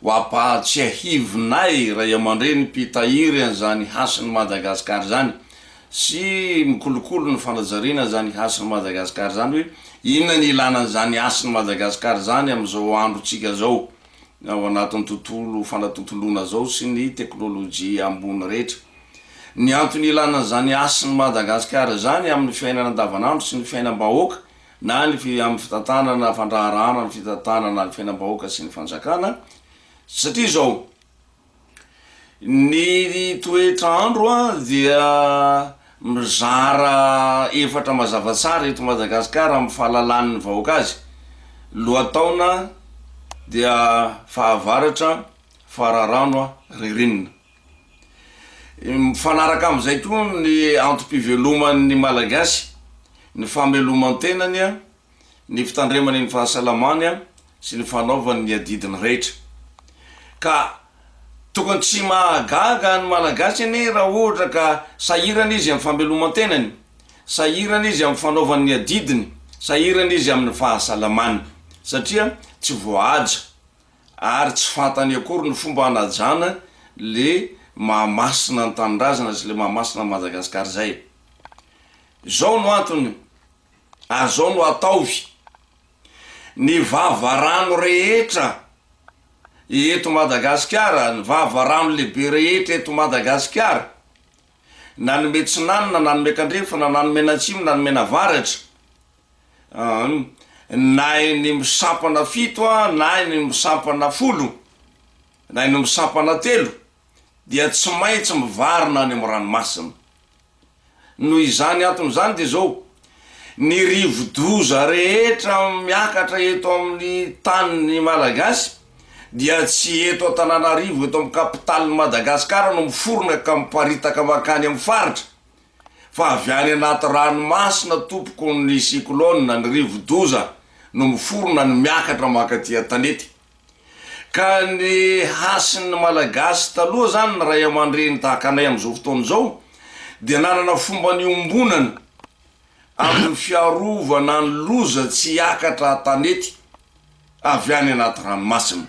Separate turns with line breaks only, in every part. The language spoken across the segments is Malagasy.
ho apatsy ahivinay ray aman-dreny mpitahiry an'izany hasiny Madagasikara zany sy mikolokolo ny fanajariana zany hasiny Madagasikara zany hoe inona ny ilana zany hasiny Madagasikara zany am'izao androtsika zao ao anatin'ny tontolo fanatontolona zao sy ny teknôlôjia ambony rehetra. Ny antony ilana zany hasiny Madagasikara zany amin'ny fiainana andavanandro sy ny fiainam-bahoaka na ny amin'ny fitantanana fandraharahana ny fitantanana ny fiainam-bahoaka sy ny fanjakana satria zao ny toetrandro dia mizara efatra mazava tsara eto Madagasikara amin'ny fahalalan'ny vahoaka azy. Lohataona dia fahavaratra, fararano, ririnina. Mifanaraka am'izay koa ny antom-piveloman'ny malagasy, ny fameloman-tenany, ny fitandremany ny fahasalamany sy ny fanaovany ny adidiny rehetra. Ka tokony tsy mahagaga ny malagasy any raha ohatra ka sahirana izy amin'ny fameloman-tenany, sahirana izy amin'ny fanaovany ny adidiny, sahirana izy amin'ny fahasalamany satria tsy voahaja ary tsy fantany akory ny fomba hanajana le mahamasina ny tanindrazana sy le mahamasina Madagasikara zay. Zao no antony ary zao no ataovy ny vavarano rehetra eto Madagasikara, ny vavarano lehibe rehetra eto Madagasikara, na ny Metsinanina, na ny Mekandrefana, na ny Menatsimo, na ny Menavaratra, na ny Misampana 7 na ny Misampana 10 na ny Misampana 3 dia tsy maintsy mivarina any amin'ny ranomasina. Noho izany antony zany dia zao ny rivo-doza rehetra miakatra eto amin'ny tanin'ny malagasy dia tsy eto Antananarivo, eto amin'ny kapitalin'ny Madagasikara no miforona ka miparitaka makany amin'ny faritra, fa avy any anaty ranomasina tompoko ny cyclone, ny rivo-doza no miforona ny miakatra makaty tanety. Ka ny hasin'ny malagasy taloha zany ny ray aman-dreny tahaka anay am'izao fotoana zao dia nanana fomba niombonana amin'ny fiarovana ny loza tsy hiakatra tanety avy any anaty ranomasina.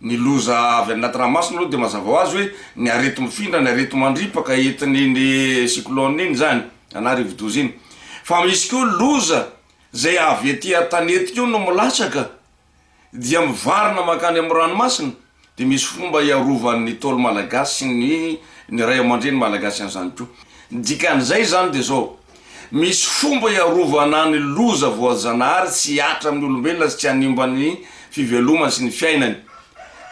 Ny loza avy anaty ranomasina aloha dia mazava ho azy hoe ny arety mifindra, ny arety mandripaka entin'iny cyclone iny zany na rivo-doza iny. Fa misy koa loza zay avy ety tanety koa no milatsaka dia mivarina makany amin'ny ranomasina, dia misy fomba hiarovan'ny tolo malagasy sy ny ray aman-dreny malagasy an'izany koa. Dikan'izay zany dia zao misy fomba hiarovana ny loza voajanahary tsy hiatra amin'ny olombelona sy tsy hanimba ny fivelomany sy ny fiainany.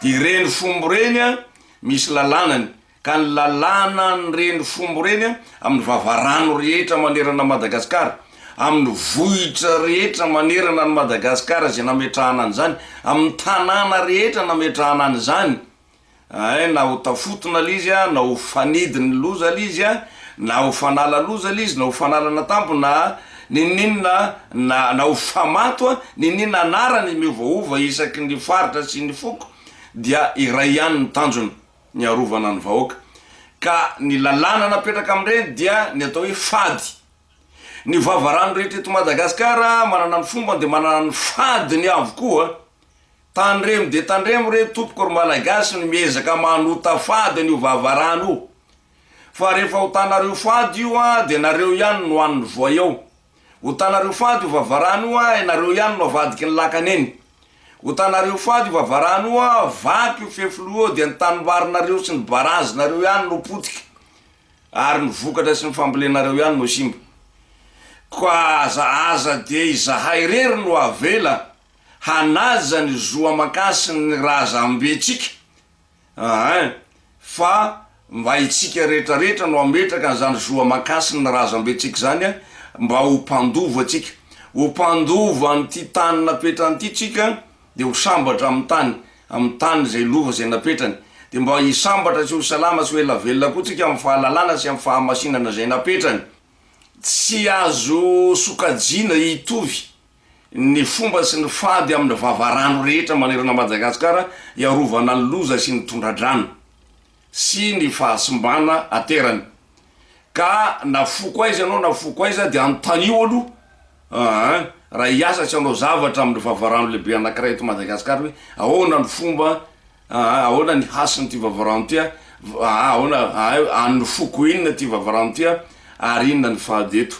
Dia ireny fomba reny misy lalanany, ka ny lalana ny reny fomba reny amin'ny vavarano rehetra manerana Madagasikara, amin'ny vohitra rehetra manerana ny Madagasikara zay nametrahana an'izany, amin'ny tanàna rehetra nametrahana an'izany, na ho tafotona lizy na ho fanidiny loza lizy na ho fanala loza lizy, na ho fanala natambo, na ninina na ho famato, ninina anarany miovaova isaky ny faritra sy ny foko, dia iray ihany ny tanjony ny arovana ny vahoaka. Ka ny lalàna napetraka amin'ireny dia ny atao hoe fady. Ny vavarano rehetra eto Madagasikara manana ny fomba dia manana ny fadiny avokoa. Tandremo dia tandremo re tompoko ry malagasy no miezaka manota fady an'io vavarano io. Fa rehefa ho tanareo fady io dia nareo ihany no hoan'ny voay ao. Ho tanareo fady io vavarano io nareo ihany no avadiky ny lakany eny. Ho tanareo fady io vavarano io vaky io fefilo dia ny tanimbary sy ny barazy nareo ihany no potika, ary ny vokatra sy ny fambolenareo ihany no simba. Ka aza dia izahay rery no avela hanaja ny zoa makasy ny razam-betsika, fa mba itsika rehetrarehetra no ametraka n'izany zoa makasy ny razam-betsika zany mba ho mpandova atsika, ho mpandova n'ity tany napetrany ity tsika, dia ho sambatra amin'ny tany zay lova zay napetrany, dia mba hisambatra sy ho salama sy ho ela velona koa tsika amin'ny fahalalana sy amin'ny fahamasinana zay napetrany. Tsy azo sokajiana hitovy ny fomba sy ny fady amin'ny vavarano rehetra manerana Madagasikara hiarovana ny loza sy ny tondra-drano sy ny fahasimbana aterany. Ka na foko aiza anao na foko aiza dia antanio aloha raha hiasa tsy anao zavatra amin'ny vavarano lehibe anankiray eto Madagasikara hoe ahoana ny fomba ahoana ny hasiny ty vavarano tya ahoana an'ny foko inona ty vavarano tya ary inona ny fahadeto